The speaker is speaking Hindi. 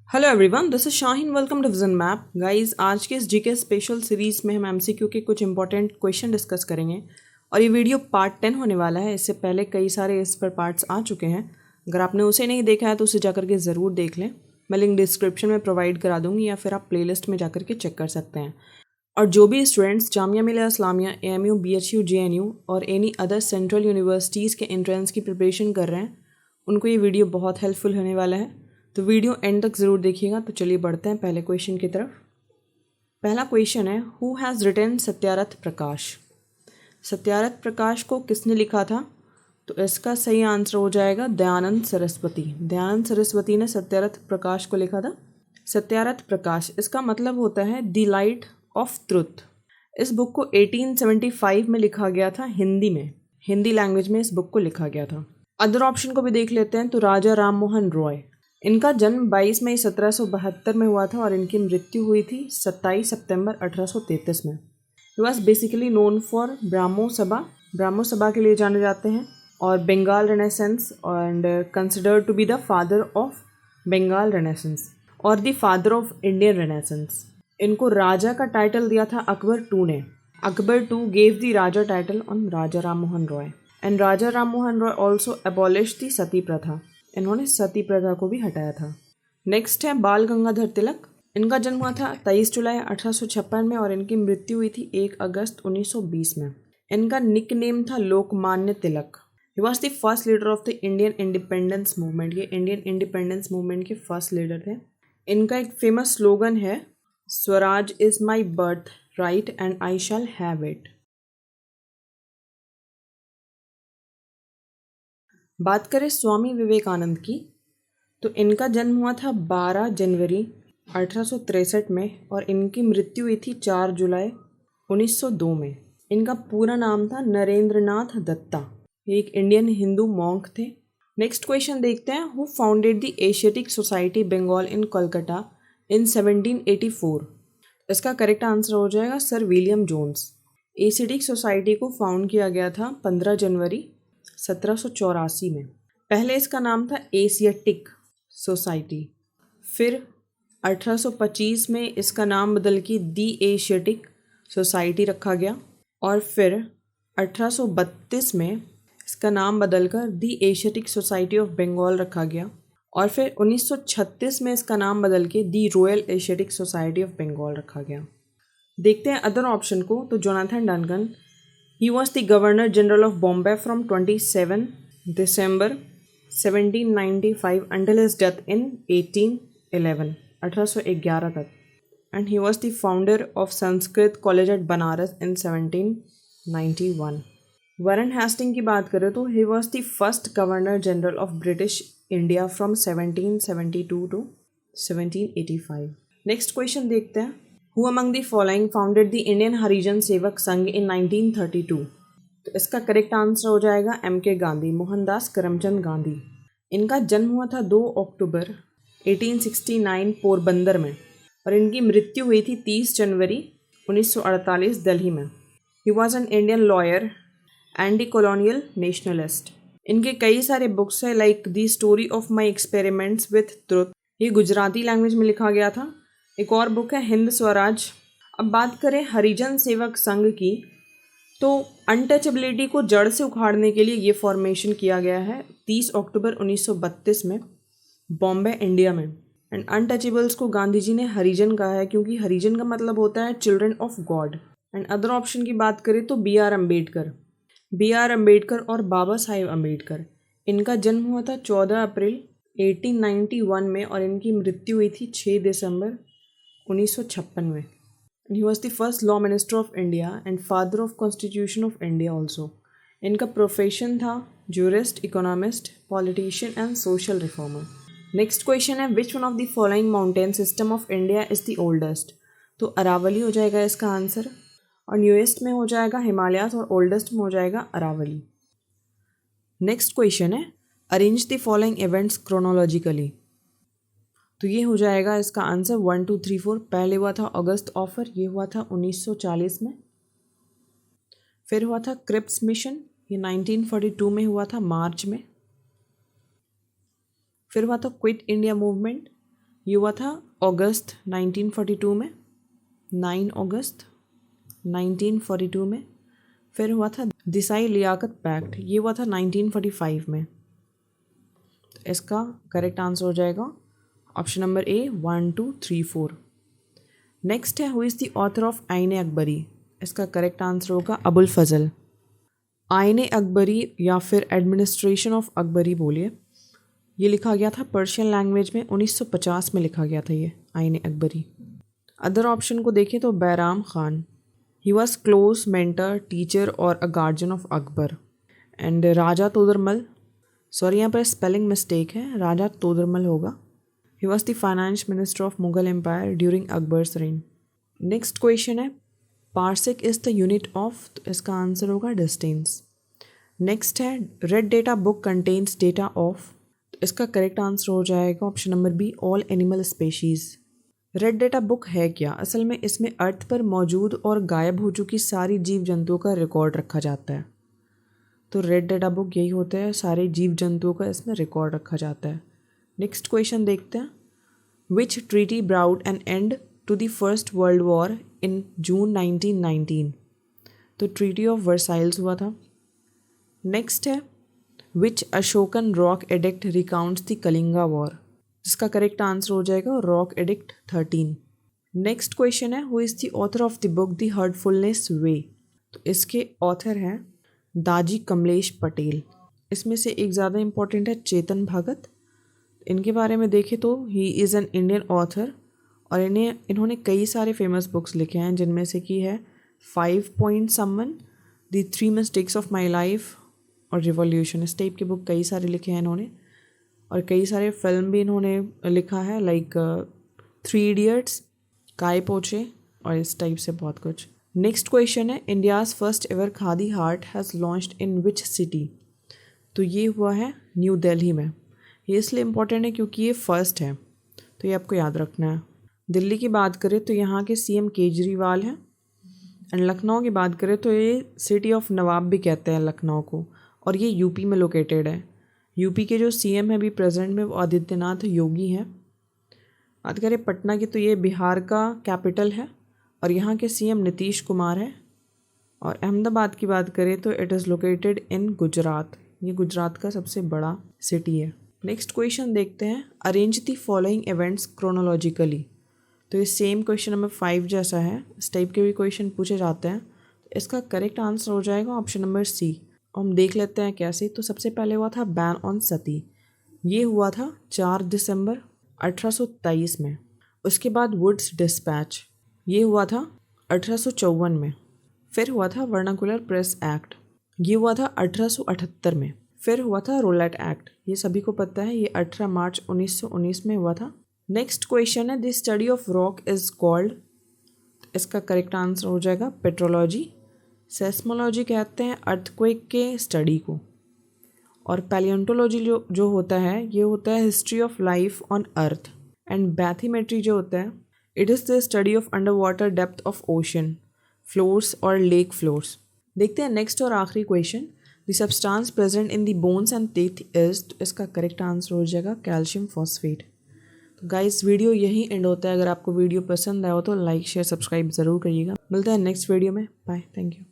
Hello everyone, this is Shaheen. Welcome to Vision Map. Guys, आज के इस जीके स्पेशल सीरीज़ में हम एमसीक्यू के कुछ इंपॉर्टेंट क्वेश्चन डिस्कस करेंगे और ये वीडियो पार्ट 10 होने वाला है। इससे पहले कई सारे इस पर पार्ट्स आ चुके हैं। अगर आपने उसे नहीं देखा है तो उसे जाकर के ज़रूर देख लें। मैं लिंक डिस्क्रिप्शन में प्रोवाइड करा दूँगी या फिर आप प्लेलिस्ट में जाकर के चेक कर सकते हैं। और जो भी students Jamia Millia Islamia, AMU, BHU, JNU और एनी अदर सेंट्रल यूनिवर्सिटीज़ के एंट्रेंस की प्रिपरेशन कर रहे हैं, उनको ये वीडियो बहुत हेल्पफुल होने वाला है। तो वीडियो एंड तक ज़रूर देखिएगा। तो चलिए बढ़ते हैं पहले क्वेश्चन की तरफ। पहला क्वेश्चन है, हु हैज़ रिटन सत्यारथ प्रकाश। सत्यारथ प्रकाश को किसने लिखा था? तो इसका सही आंसर हो जाएगा दयानंद सरस्वती। दयानंद सरस्वती ने सत्यारथ प्रकाश को लिखा था। सत्यारथ प्रकाश, इसका मतलब होता है द लाइट ऑफ ट्रुथ। इस बुक को 1875 में लिखा गया था हिंदी में। हिंदी लैंग्वेज में इस बुक को लिखा गया था। अदर ऑप्शन को भी देख लेते हैं। तो राजा राम मोहन रॉय, इनका जन्म 22 मई 1772 में हुआ था और इनकी मृत्यु हुई थी 27 सितंबर 1833 में। He was basically known for Brahmo Sabha. Brahmo Sabha के लिए जाने जाते हैं और Bengal renaissance and considered to be the father of Bengal renaissance और the father of Indian renaissance. इनको राजा का टाइटल दिया था अकबर II ने। Akbar II gave the Raja title on Raja Ram Mohan Roy and Raja Ram Mohan Roy also abolish the sati pratha. इन्होंने सती प्रथा को भी हटाया था। नेक्स्ट है बाल गंगाधर तिलक। इनका जन्म हुआ था 23 जुलाई 1856 में और इनकी मृत्यु हुई थी 1 अगस्त 1920 में। इनका निक नेम था Lokmanya Tilak. He was the first leader of the Indian independence movement. ये इंडियन इंडिपेंडेंस मूवमेंट के फर्स्ट लीडर थे। इनका एक फेमस स्लोगन है, Swaraj is my birth right and I shall have it. बात करें स्वामी विवेकानंद की, तो इनका जन्म हुआ था 12 जनवरी 1863 में और इनकी मृत्यु हुई थी 4 जुलाई 1902 में। इनका पूरा नाम था नरेंद्रनाथ दत्ता। ये एक इंडियन हिंदू मॉन्क थे। नेक्स्ट क्वेश्चन देखते हैं, who founded the Asiatic Society Bengal in Kolkata in 1784। इसका करेक्ट आंसर हो जाएगा sir William Jones. Asiatic Society को फाउंड किया गया था 15 जनवरी 1784 में। पहले इसका नाम था एशियाटिक सोसाइटी, फिर 1825 में इसका नाम बदल के दी एशियाटिक सोसाइटी रखा गया और फिर 1832 में इसका नाम बदलकर दी एशियाटिक सोसाइटी ऑफ बंगाल रखा गया और फिर 1936 में इसका नाम बदल के the Royal Asiatic Society of Bengal रखा गया। देखते हैं अदर ऑप्शन को। तो Jonathan Duncan, he was the governor general of Bombay from 27 दिसंबर 1795 until his death in 1811 तक, and he was the founder of Sanskrit College at Banaras in 1791. वरन हेस्टिंग की बात करें तो he was the first governor general of British India from 1772 to 1785. Next question देखते हैं, Who among the following founded the Indian Harijan Sevak Sangh in 1932? तो इसका करेक्ट आंसर हो जाएगा MK गांधी, मोहनदास करमचंद गांधी। इनका जन्म हुआ था 2 अक्टूबर 1869 पोरबंदर में और इनकी मृत्यु हुई थी 30 जनवरी 1948 दिल्ली में। He was an Indian lawyer anti colonial nationalist. इनके कई सारे बुक्स है like the story of my experiments with truth, ये गुजराती लैंग्वेज में लिखा गया था। एक और बुक है हिंद स्वराज। अब बात करें हरिजन सेवक संघ की, तो अनटचेबिलिटी को जड़ से उखाड़ने के लिए ये फॉर्मेशन किया गया है 30 अक्टूबर 1932 में बॉम्बे इंडिया में। एंड अनटचेबल्स को गांधी जी ने हरिजन कहा है क्योंकि हरिजन का मतलब होता है children of God. And other option की बात करें तो बी आर अम्बेडकर और बाबा साहेब अम्बेडकर। इनका जन्म हुआ था 14 अप्रैल 1891 में और इनकी मृत्यु हुई थी 6 दिसंबर 1956 में। He was the first law minister of India and father of Constitution of India also. इनका प्रोफेशन था jurist, economist, politician and social reformer. Next question है, which one of the following mountain system of India is the oldest? तो अरावली हो जाएगा इसका आंसर और न्यूएस्ट में हो जाएगा हिमालयास और ओल्डेस्ट में हो जाएगा अरावली। नेक्स्ट क्वेश्चन है, arrange the following events chronologically. तो ये हो जाएगा इसका आंसर 1 2 3 4। पहले हुआ था अगस्त ऑफर, ये हुआ था 1940 में। फिर हुआ था क्रिप्स मिशन, ये 1942 में हुआ था मार्च में। फिर हुआ था क्विट इंडिया मूवमेंट ये हुआ था अगस्त 1942 में, 9 अगस्त 1942 में। फिर हुआ था दिसाई लियाकत पैक्ट, ये हुआ था 1945 में। तो इसका करेक्ट आंसर हो जाएगा ऑप्शन नंबर ए 1 2 3 4। नेक्स्ट है who is the author of आइन अकबरी, इसका करेक्ट आंसर होगा अबुल फजल। आइन अकबरी या फिर एडमिनिस्ट्रेशन ऑफ अकबरी बोलिए, ये लिखा गया था पर्शियन लैंग्वेज में, 1950 में लिखा गया था ये आइन अकबरी। अदर ऑप्शन को देखें तो Bairam Khan, he was close mentor teacher और a guardian of Akbar. And Raja Todarmal, sorry यहाँ पर स्पेलिंग मिस्टेक है, राजा तोदरमल होगा। He was the finance minister of Mughal empire during Akbar's reign. Next question है parsec is the unit of, तो इसका आंसर होगा डिस्टेंस। नेक्स्ट है red data book contains data of, तो इसका करेक्ट आंसर हो जाएगा option number B all animal species. Red data book है क्या? असल में इसमें अर्थ पर मौजूद और गायब हो चुकी सारी जीव जंतुओं का रिकॉर्ड रखा जाता है। तो रेड डेटा बुक यही होता है, सारे जीव जंतुओं का इसमें रिकॉर्ड रखा जाता है। नेक्स्ट क्वेश्चन देखते हैं which treaty brought an end to the first world war in June 1919, तो ट्रीटी ऑफ वर्साइल्स हुआ था। नेक्स्ट है which Ashokan rock edict recounts the Kalinga war, जिसका करेक्ट आंसर हो जाएगा रॉक एडिक्ट 13। नेक्स्ट क्वेश्चन है who is the author of the book the heartfulness way, तो इसके ऑथर हैं दाजी कमलेश पटेल। इसमें से एक ज़्यादा इम्पॉर्टेंट है चेतन भगत। इनके बारे में देखें तो he is an Indian author और इन्होंने कई सारे फेमस बुक्स लिखे हैं, जिनमें से की है 5 point someone, the 3 mistakes of my life और रिवॉल्यूशन। इस टाइप के बुक कई सारे लिखे हैं इन्होंने, और कई सारे फिल्म भी इन्होंने लिखा है लाइक 3 इडियट्स, काय पोचे और इस टाइप से बहुत कुछ। नेक्स्ट क्वेश्चन है India's first ever khadi heart has launched in which city, तो ये हुआ है न्यू दिल्ली में। ये इसलिए इम्पोर्टेंट है क्योंकि ये फर्स्ट है, तो ये आपको याद रखना है। दिल्ली की बात करें तो यहाँ के सीएम केजरीवाल हैं, एंड लखनऊ की बात करें तो ये सिटी ऑफ नवाब भी कहते हैं लखनऊ को, और ये यूपी में लोकेटेड है। यूपी के जो सीएम है अभी प्रेजेंट में वो आदित्यनाथ योगी हैं। बात करें पटना की तो ये बिहार का कैपिटल है और यहाँ के सीएम नीतीश कुमार है। और अहमदाबाद की बात करें तो it is located in Gujarat, ये गुजरात का सबसे बड़ा सिटी है। नेक्स्ट क्वेश्चन देखते हैं arrange the following events chronologically, तो ये सेम क्वेश्चन नंबर 5 जैसा है, इस टाइप के भी क्वेश्चन पूछे जाते हैं। तो इसका करेक्ट आंसर हो जाएगा ऑप्शन नंबर सी। हम देख लेते हैं कैसे। तो सबसे पहले हुआ था बैन ऑन सती, ये हुआ था 4 दिसंबर 1823 में। उसके बाद वुड्स डिस्पैच, ये हुआ था 1854 में। फिर हुआ था वर्नाकुलर प्रेस एक्ट, ये हुआ था 1878 में। फिर हुआ था रोलेट एक्ट, ये सभी को पता है, ये 18 मार्च 1919 में हुआ था। नेक्स्ट क्वेश्चन है the study of rock is called, इसका करेक्ट आंसर हो जाएगा पेट्रोलॉजी। सेस्मोलॉजी कहते हैं अर्थक्वेक के स्टडी को, और पैलियोंटोलॉजी जो होता है ये होता है history of life on earth. And bathymetry जो होता है it is the study of under water depth of ocean floors और लेक फ्लोर्स। देखते हैं नेक्स्ट और आखिरी question the substance present in the bones and teeth is, तो इसका करेक्ट आंसर हो जाएगा कैल्शियम फॉस्फेट। तो गाइस वीडियो यहीं एंड होता है। अगर आपको वीडियो पसंद आया हो तो लाइक शेयर सब्सक्राइब ज़रूर करिएगा। मिलते हैं नेक्स्ट वीडियो में, बाय, थैंक यू।